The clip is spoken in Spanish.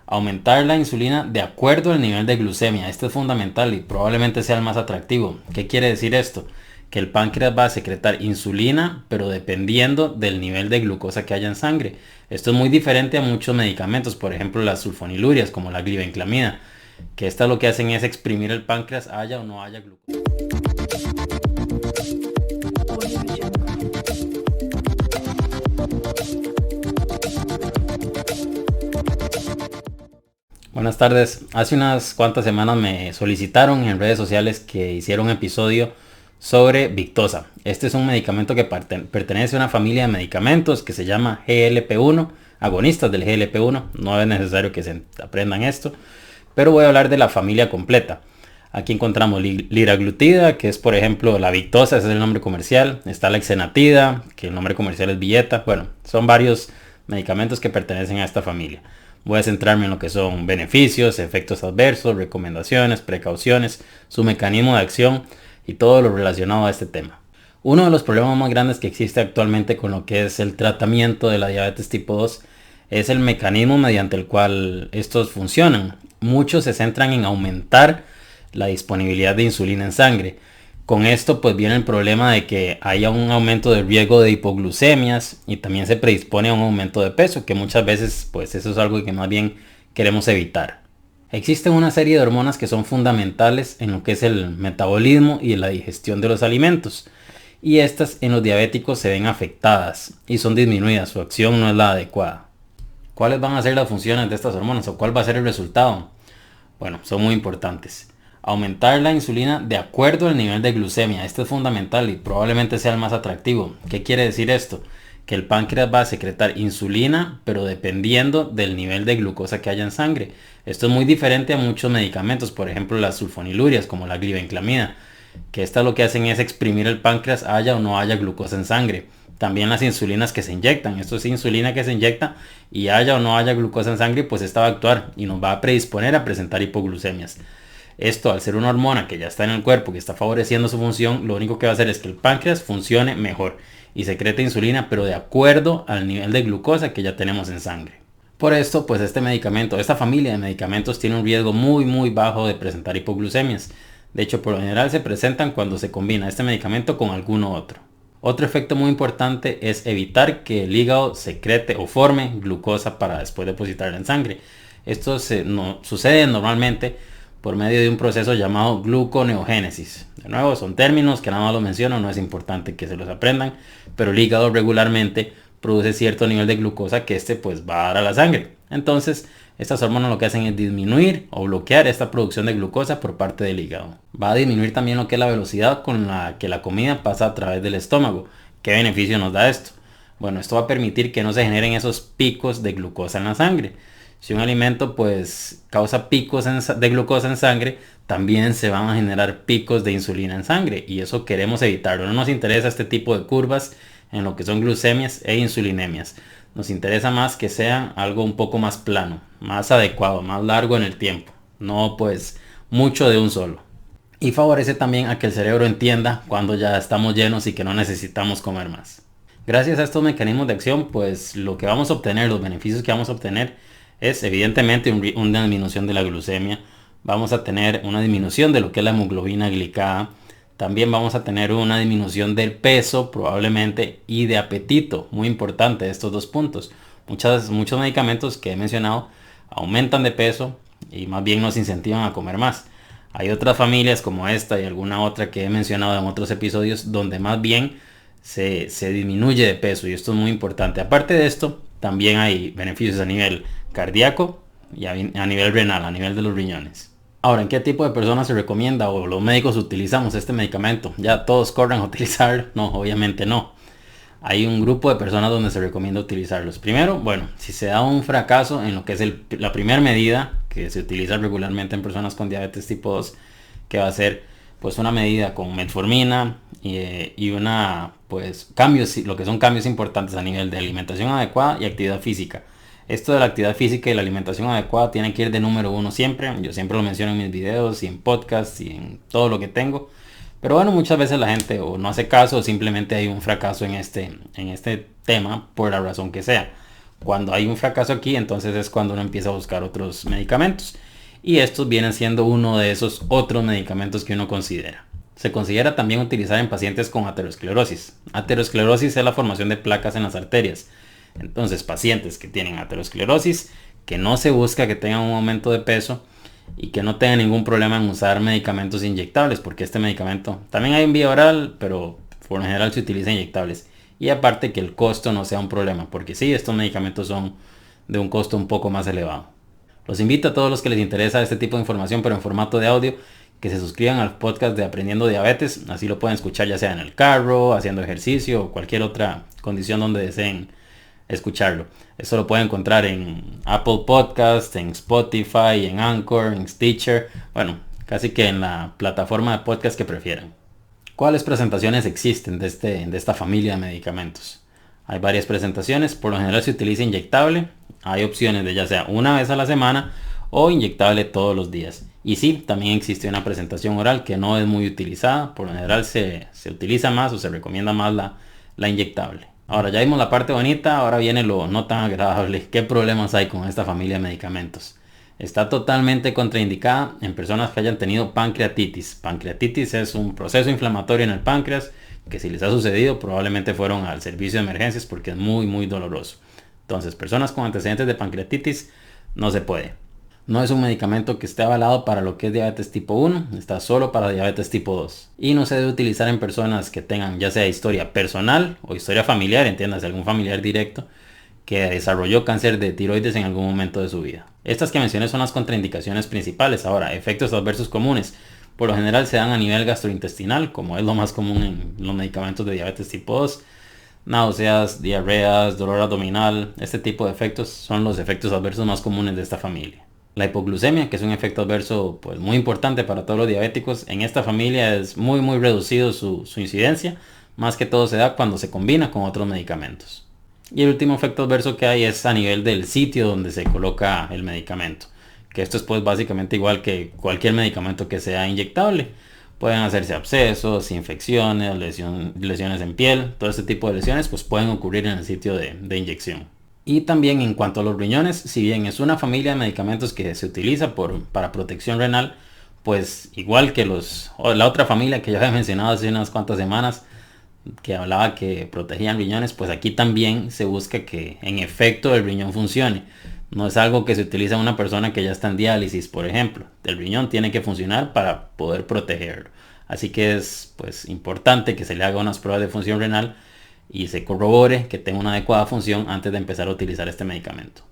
Aumentar la insulina de acuerdo al nivel de glucemia. Esto es fundamental y probablemente sea el más atractivo. ¿Qué quiere decir esto? Que el páncreas va a secretar insulina, pero dependiendo del nivel de glucosa que haya en sangre. Esto es muy diferente a muchos medicamentos, por ejemplo las sulfonilurias como la glibenclamida, que estas lo que hacen es exprimir el páncreas haya o no haya glucosa. Buenas tardes. Hace unas cuantas semanas me solicitaron en redes sociales que hiciera un episodio sobre Victoza. Este es un medicamento que pertenece a una familia de medicamentos que se llama GLP-1, agonistas del GLP-1. No es necesario que se aprendan esto, pero voy a hablar de la familia completa. Aquí encontramos liraglutida, que es por ejemplo la Victoza, ese es el nombre comercial. Está la exenatida, que el nombre comercial es Villeta. Bueno, son varios medicamentos que pertenecen a esta familia. Voy a centrarme en lo que son beneficios, efectos adversos, recomendaciones, precauciones, su mecanismo de acción y todo lo relacionado a este tema. Uno de los problemas más grandes que existe actualmente con lo que es el tratamiento de la diabetes tipo 2 es el mecanismo mediante el cual estos funcionan. Muchos se centran en aumentar la disponibilidad de insulina en sangre. Con esto pues viene el problema de que haya un aumento del riesgo de hipoglucemias y también se predispone a un aumento de peso, que muchas veces pues eso es algo que más bien queremos evitar. Existen una serie de hormonas que son fundamentales en lo que es el metabolismo y la digestión de los alimentos, y estas en los diabéticos se ven afectadas y son disminuidas, su acción no es la adecuada. ¿Cuáles van a ser las funciones de estas hormonas o cuál va a ser el resultado? Bueno, son muy importantes. Aumentar la insulina de acuerdo al nivel de glucemia. Esto es fundamental y probablemente sea el más atractivo. ¿Qué quiere decir esto? Que el páncreas va a secretar insulina, pero dependiendo del nivel de glucosa que haya en sangre. Esto es muy diferente a muchos medicamentos, por ejemplo las sulfonilurias como la glibenclamida, que estas lo que hacen es exprimir el páncreas haya o no haya glucosa en sangre. También las insulinas que se inyectan, esto es insulina que se inyecta y haya o no haya glucosa en sangre, pues esta va a actuar y nos va a predisponer a presentar hipoglucemias. Esto, al ser una hormona que ya está en el cuerpo, que está favoreciendo su función, lo único que va a hacer es que el páncreas funcione mejor y secreta insulina, pero de acuerdo al nivel de glucosa que ya tenemos en sangre. Por esto, pues este medicamento, esta familia de medicamentos tiene un riesgo muy bajo de presentar hipoglucemias. De hecho, por lo general se presentan cuando se combina este medicamento con alguno otro. Otro efecto muy importante es evitar que el hígado secrete o forme glucosa para después depositarla en sangre. Esto sucede normalmente por medio de un proceso llamado gluconeogénesis. De nuevo, son términos que nada más los menciono, no es importante que se los aprendan, pero el hígado regularmente produce cierto nivel de glucosa que pues va a dar a la sangre. Entonces, estas hormonas lo que hacen es disminuir o bloquear esta producción de glucosa por parte del hígado. Va a disminuir también lo que es la velocidad con la que la comida pasa a través del estómago. ¿Qué beneficio nos da esto? Bueno, esto va a permitir que no se generen esos picos de glucosa en la sangre. Si un alimento pues causa picos de glucosa en sangre, también se van a generar picos de insulina en sangre y eso queremos evitarlo. No nos interesa este tipo de curvas en lo que son glucemias e insulinemias. Nos interesa más que sea algo un poco más plano, más adecuado, más largo en el tiempo. No pues mucho de un solo. Y favorece también a que el cerebro entienda cuando ya estamos llenos y que no necesitamos comer más. Gracias a estos mecanismos de acción, pues lo que vamos a obtener, los beneficios que vamos a obtener es evidentemente una disminución de la glucemia. Vamos a tener una disminución de lo que es la hemoglobina glicada. También vamos a tener una disminución del peso probablemente y de apetito. Muy importante estos dos puntos. Muchos medicamentos que he mencionado aumentan de peso y más bien nos incentivan a comer más. Hay otras familias como esta y alguna otra que he mencionado en otros episodios donde más bien se disminuye de peso y esto es muy importante. Aparte de esto, también hay beneficios a nivel cardíaco y a nivel renal, a nivel de los riñones. Ahora, ¿en qué tipo de personas se recomienda o los médicos utilizamos este medicamento? ¿Ya todos corren a utilizarlo? No, obviamente no. Hay un grupo de personas donde se recomienda utilizarlos. Primero, bueno, si se da un fracaso en lo que es la primera medida que se utiliza regularmente en personas con diabetes tipo 2, que va a ser pues una medida con metformina y una pues cambios, lo que son cambios importantes a nivel de alimentación adecuada y actividad física. Esto de la actividad física y la alimentación adecuada tiene que ir de número uno siempre. Yo siempre lo menciono en mis videos y en podcasts y en todo lo que tengo. Pero bueno, muchas veces la gente o no hace caso o simplemente hay un fracaso en este tema por la razón que sea. Cuando hay un fracaso aquí, entonces es cuando uno empieza a buscar otros medicamentos. Y estos vienen siendo uno de esos otros medicamentos que uno considera. Se considera también utilizar en pacientes con aterosclerosis. Aterosclerosis es la formación de placas en las arterias. Entonces, pacientes que tienen aterosclerosis, que no se busca que tengan un aumento de peso y que no tengan ningún problema en usar medicamentos inyectables, porque este medicamento también hay en vía oral, pero por lo general se utiliza inyectables. Y aparte que el costo no sea un problema, porque sí, estos medicamentos son de un costo un poco más elevado. Los invito a todos los que les interesa este tipo de información, pero en formato de audio, que se suscriban al podcast de Aprendiendo Diabetes. Así lo pueden escuchar ya sea en el carro, haciendo ejercicio o cualquier otra condición donde deseen escucharlo. Esto lo pueden encontrar en Apple Podcast, en Spotify, en Anchor, en Stitcher. Bueno, casi que en la plataforma de podcast que prefieran. ¿Cuáles presentaciones existen de esta familia de medicamentos? Hay varias presentaciones, por lo general se utiliza inyectable. Hay opciones de ya sea una vez a la semana o inyectable todos los días. Y sí, también existe una presentación oral que no es muy utilizada. Por lo general se utiliza más o se recomienda más la inyectable. Ahora ya vimos la parte bonita, ahora viene lo no tan agradable. ¿Qué problemas hay con esta familia de medicamentos? Está totalmente contraindicada en personas que hayan tenido pancreatitis. Pancreatitis es un proceso inflamatorio en el páncreas que si les ha sucedido probablemente fueron al servicio de emergencias porque es muy doloroso. Entonces, personas con antecedentes de pancreatitis no se puede. No es un medicamento que esté avalado para lo que es diabetes tipo 1, está solo para diabetes tipo 2. Y no se debe utilizar en personas que tengan ya sea historia personal o historia familiar, entiéndase algún familiar directo, que desarrolló cáncer de tiroides en algún momento de su vida. Estas que mencioné son las contraindicaciones principales. Ahora, efectos adversos comunes. Por lo general se dan a nivel gastrointestinal, como es lo más común en los medicamentos de diabetes tipo 2. Náuseas, diarreas, dolor abdominal, este tipo de efectos son los efectos adversos más comunes de esta familia. La hipoglucemia, que es un efecto adverso pues, muy importante para todos los diabéticos, en esta familia es muy reducido su incidencia, más que todo se da cuando se combina con otros medicamentos. Y el último efecto adverso que hay es a nivel del sitio donde se coloca el medicamento, que esto es pues básicamente igual que cualquier medicamento que sea inyectable. Pueden hacerse abscesos, infecciones, lesiones en piel, todo este tipo de lesiones pues pueden ocurrir en el sitio de inyección. Y también en cuanto a los riñones, si bien es una familia de medicamentos que se utiliza para protección renal, pues igual que la otra familia que ya había mencionado hace unas cuantas semanas, que hablaba que protegían riñones, pues aquí también se busca que en efecto el riñón funcione. No es algo que se utiliza en una persona que ya está en diálisis, por ejemplo. El riñón tiene que funcionar para poder protegerlo. Así que es pues importante que se le haga unas pruebas de función renal y se corrobore que tenga una adecuada función antes de empezar a utilizar este medicamento.